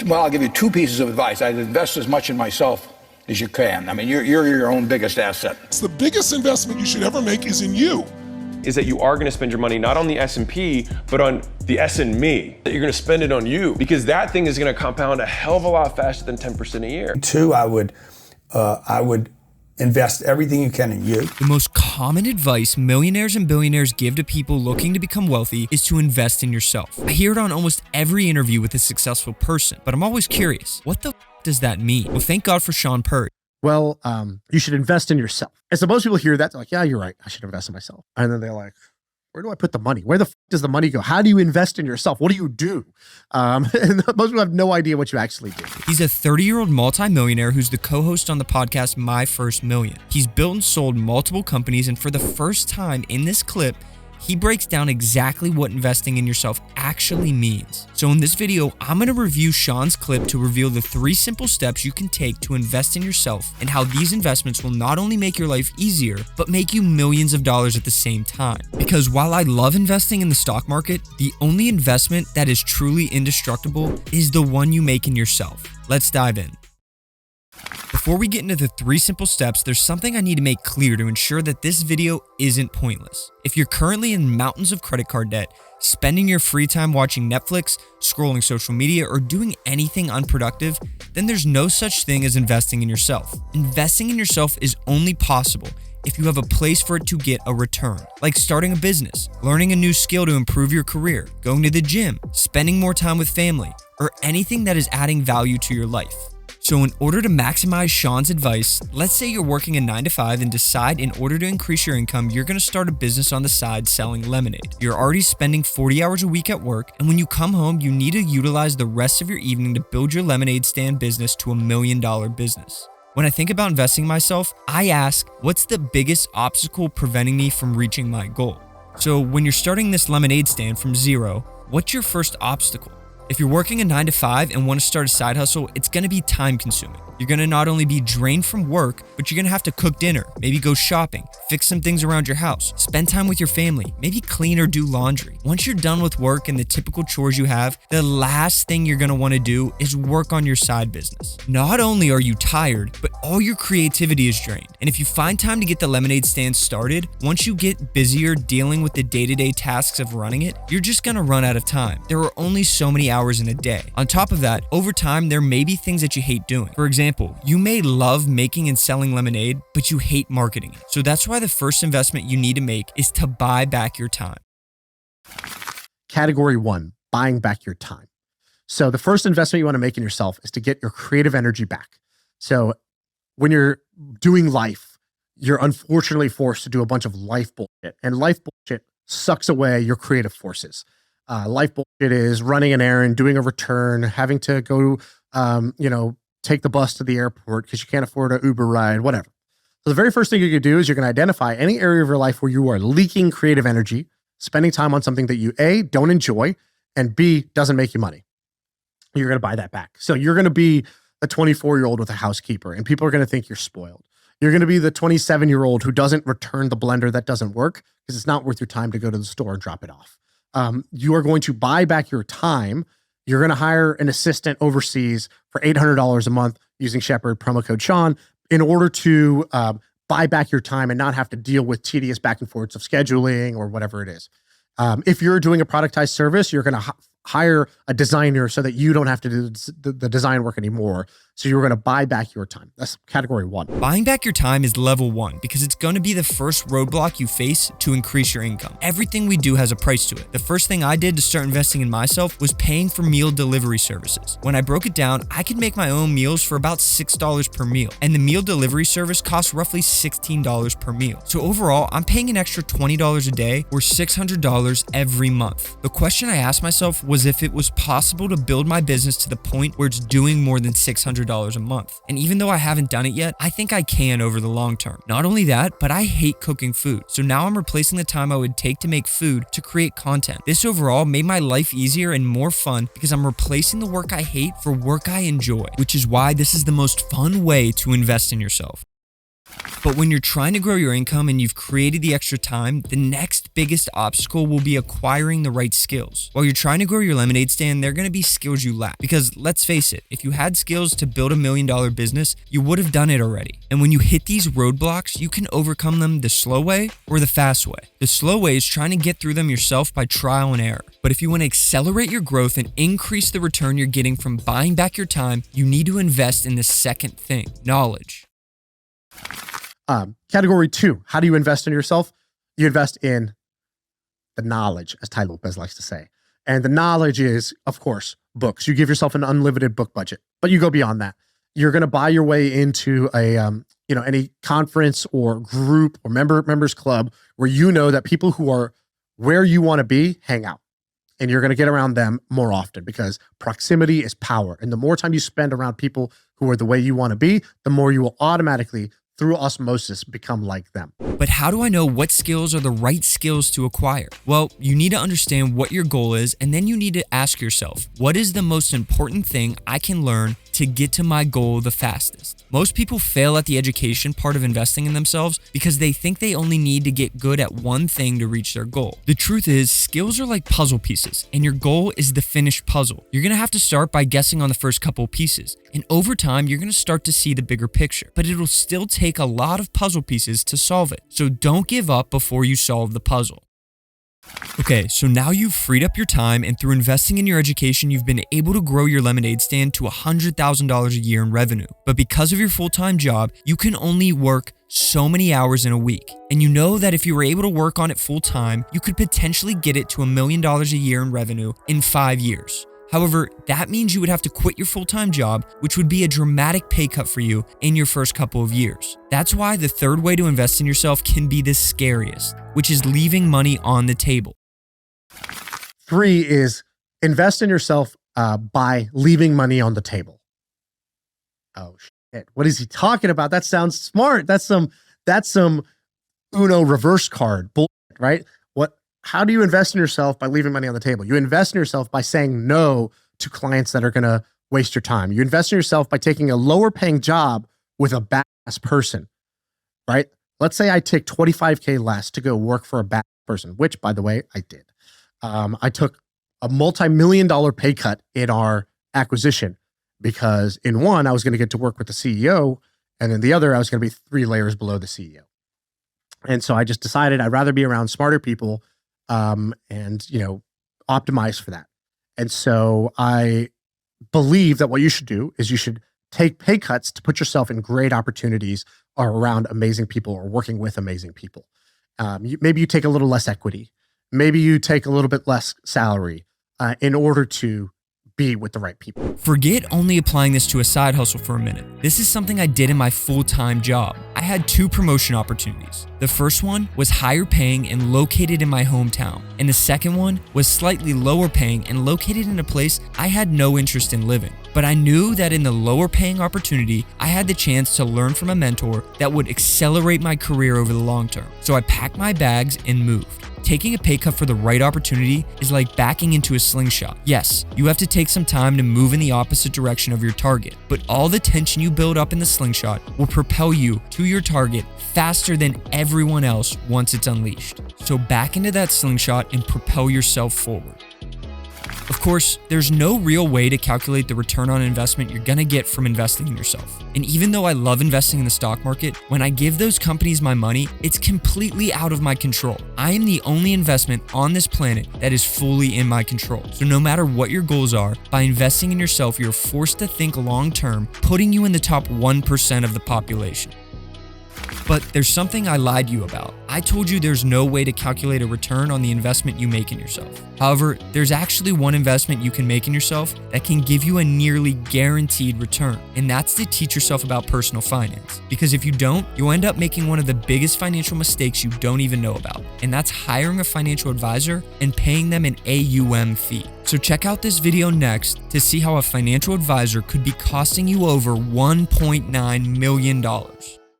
Well, I'll give you two pieces of advice. I'd invest as much in myself as you can. I mean, you're your own biggest asset. It's the biggest investment you should ever make is in you. Is that you are going to spend your money not on the S&P, but on the S and me. That you're going to spend it on you, because that thing is going to compound a hell of a lot faster than 10% a year. Two, I would invest everything you can in you. The most common advice millionaires and billionaires give to people looking to become wealthy is to invest in yourself. I hear it on almost every interview with a successful person, but I'm always curious, what the does that mean? Well, thank God for Shawn Puri. Well, you should invest in yourself. And so most people hear that, they're like, yeah, you're right. I should invest in myself. And then they're like, where do I put the money? Where the does the money go? How do you invest in yourself? What do you do? And most people have no idea what you actually do. He's a 30-year-old multimillionaire who's the co-host on the podcast My First Million. He's built and sold multiple companies, and for the first time in this clip, he breaks down exactly what investing in yourself actually means. So in this video, I'm going to review Shawn's clip to reveal the 3 simple steps you can take to invest in yourself and how these investments will not only make your life easier, but make you millions of dollars at the same time. Because while I love investing in the stock market, the only investment that is truly indestructible is the one you make in yourself. Let's dive in. Before we get into the 3 simple steps, there's something I need to make clear to ensure that this video isn't pointless. If you're currently in mountains of credit card debt, spending your free time watching Netflix, scrolling social media, or doing anything unproductive, then there's no such thing as investing in yourself. Investing in yourself is only possible if you have a place for it to get a return, like starting a business, learning a new skill to improve your career, going to the gym, spending more time with family, or anything that is adding value to your life. So in order to maximize Shawn's advice, let's say you're working a 9-to-5 and decide in order to increase your income, you're going to start a business on the side selling lemonade. You're already spending 40 hours a week at work, and when you come home, you need to utilize the rest of your evening to build your lemonade stand business to $1 million business. When I think about investing in myself, I ask, what's the biggest obstacle preventing me from reaching my goal? So when you're starting this lemonade stand from zero, what's your first obstacle? If you're working a 9-to-5 and want to start a side hustle, it's going to be time consuming. You're going to not only be drained from work, but you're going to have to cook dinner, maybe go shopping, fix some things around your house, spend time with your family, maybe clean or do laundry. Once you're done with work and the typical chores you have, the last thing you're going to want to do is work on your side business. Not only are you tired, but all your creativity is drained. And if you find time to get the lemonade stand started, once you get busier dealing with the day-to-day tasks of running it, you're just going to run out of time. There are only so many hours in a day. On top of that, over time, there may be things that you hate doing. For example, you may love making and selling lemonade, but you hate marketing it. So that's why the first investment you need to make is to buy back your time. Category 1, buying back your time. So the first investment you want to make in yourself is to get your creative energy back. So when you're doing life, you're unfortunately forced to do a bunch of life bullshit, and life bullshit sucks away your creative forces. Life bullshit is running an errand, doing a return, having to go, take the bus to the airport because you can't afford an Uber ride, whatever. So the very first thing you can do is you're going to identify any area of your life where you are leaking creative energy, spending time on something that you A, don't enjoy, and B, doesn't make you money. You're going to buy that back. So you're going to be the 24-year-old with a housekeeper, and people are going to think you're spoiled. You're going to be the 27-year-old who doesn't return the blender that doesn't work because it's not worth your time to go to the store and drop it off. You are going to buy back your time. You're going to hire an assistant overseas for $800 a month using Shepherd, promo code Shawn, in order to buy back your time and not have to deal with tedious back and forths of scheduling or whatever it is. If you're doing a productized service, you're going to hire a designer so that you don't have to do the design work anymore. So you're going to buy back your time. That's category 1. Buying back your time is level 1 because it's going to be the first roadblock you face to increase your income. Everything we do has a price to it. The first thing I did to start investing in myself was paying for meal delivery services. When I broke it down, I could make my own meals for about $6 per meal, and the meal delivery service costs roughly $16 per meal. So overall, I'm paying an extra $20 a day or $600 every month. The question I asked myself was if it was possible to build my business to the point where it's doing more than $600 a month. And even though I haven't done it yet, I think I can over the long term. Not only that, but I hate cooking food. So now I'm replacing the time I would take to make food to create content. This overall made my life easier and more fun because I'm replacing the work I hate for work I enjoy, which is why this is the most fun way to invest in yourself. But when you're trying to grow your income and you've created the extra time, the next biggest obstacle will be acquiring the right skills. While you're trying to grow your lemonade stand, there are going to be skills you lack. Because let's face it, if you had skills to build $1 million business, you would have done it already. And when you hit these roadblocks, you can overcome them the slow way or the fast way. The slow way is trying to get through them yourself by trial and error. But if you want to accelerate your growth and increase the return you're getting from buying back your time, you need to invest in the second thing, knowledge. Category 2, how do you invest in yourself? You invest in the knowledge, as Tai Lopez likes to say. And the knowledge is, of course, books. You give yourself an unlimited book budget, but you go beyond that. You're going to buy your way into a, any conference or group or members club where you know that people who are where you want to be hang out. And you're going to get around them more often because proximity is power. And the more time you spend around people who are the way you want to be, the more you will automatically, through osmosis, become like them. But how do I know what skills are the right skills to acquire? Well, you need to understand what your goal is, and then you need to ask yourself, what is the most important thing I can learn to get to my goal the fastest? Most people fail at the education part of investing in themselves because they think they only need to get good at one thing to reach their goal. The truth is, skills are like puzzle pieces, and your goal is the finished puzzle. You're gonna have to start by guessing on the first couple pieces, and over time, you're gonna start to see the bigger picture, but it'll still take a lot of puzzle pieces to solve it. So don't give up before you solve the puzzle. Okay, so now you've freed up your time, and through investing in your education, you've been able to grow your lemonade stand to $100,000 a year in revenue. But because of your full-time job, you can only work so many hours in a week. And you know that if you were able to work on it full-time, you could potentially get it to $1 million a year in revenue in 5 years. However, that means you would have to quit your full-time job, which would be a dramatic pay cut for you in your first couple of years. That's why the third way to invest in yourself can be the scariest, which is leaving money on the table. 3 is invest in yourself by leaving money on the table. Oh shit! What is he talking about? That sounds smart. That's some Uno reverse card bullshit, right? How do you invest in yourself by leaving money on the table? You invest in yourself by saying no to clients that are going to waste your time. You invest in yourself by taking a lower paying job with a badass person, right? Let's say I take $25K less to go work for a badass person, which, by the way, I did. I took a multi-million-dollar pay cut in our acquisition because in one, I was going to get to work with the CEO, and in the other, I was going to be 3 layers below the CEO. And so I just decided I'd rather be around smarter people and optimize for that. And so I believe that what you should do is you should take pay cuts to put yourself in great opportunities or around amazing people or working with amazing people. Maybe you take a little less equity. Maybe you take a little bit less salary in order to be with the right people. Forget only applying this to a side hustle for a minute. This is something I did in my full-time job. I had 2 promotion opportunities. The first one was higher paying and located in my hometown. And the second one was slightly lower paying and located in a place I had no interest in living. But I knew that in the lower paying opportunity, I had the chance to learn from a mentor that would accelerate my career over the long term. So I packed my bags and moved. Taking a pay cut for the right opportunity is like backing into a slingshot. Yes, you have to take some time to move in the opposite direction of your target, but all the tension you build up in the slingshot will propel you to your target faster than everyone else once it's unleashed. So back into that slingshot and propel yourself forward. Of course, there's no real way to calculate the return on investment you're gonna get from investing in yourself. And even though I love investing in the stock market, when I give those companies my money, it's completely out of my control. I am the only investment on this planet that is fully in my control. So no matter what your goals are, by investing in yourself, you're forced to think long-term, putting you in the top 1% of the population. But there's something I lied to you about. I told you there's no way to calculate a return on the investment you make in yourself. However, there's actually one investment you can make in yourself that can give you a nearly guaranteed return, and that's to teach yourself about personal finance. Because if you don't, you'll end up making one of the biggest financial mistakes you don't even know about, and that's hiring a financial advisor and paying them an AUM fee. So check out this video next to see how a financial advisor could be costing you over $1.9 million.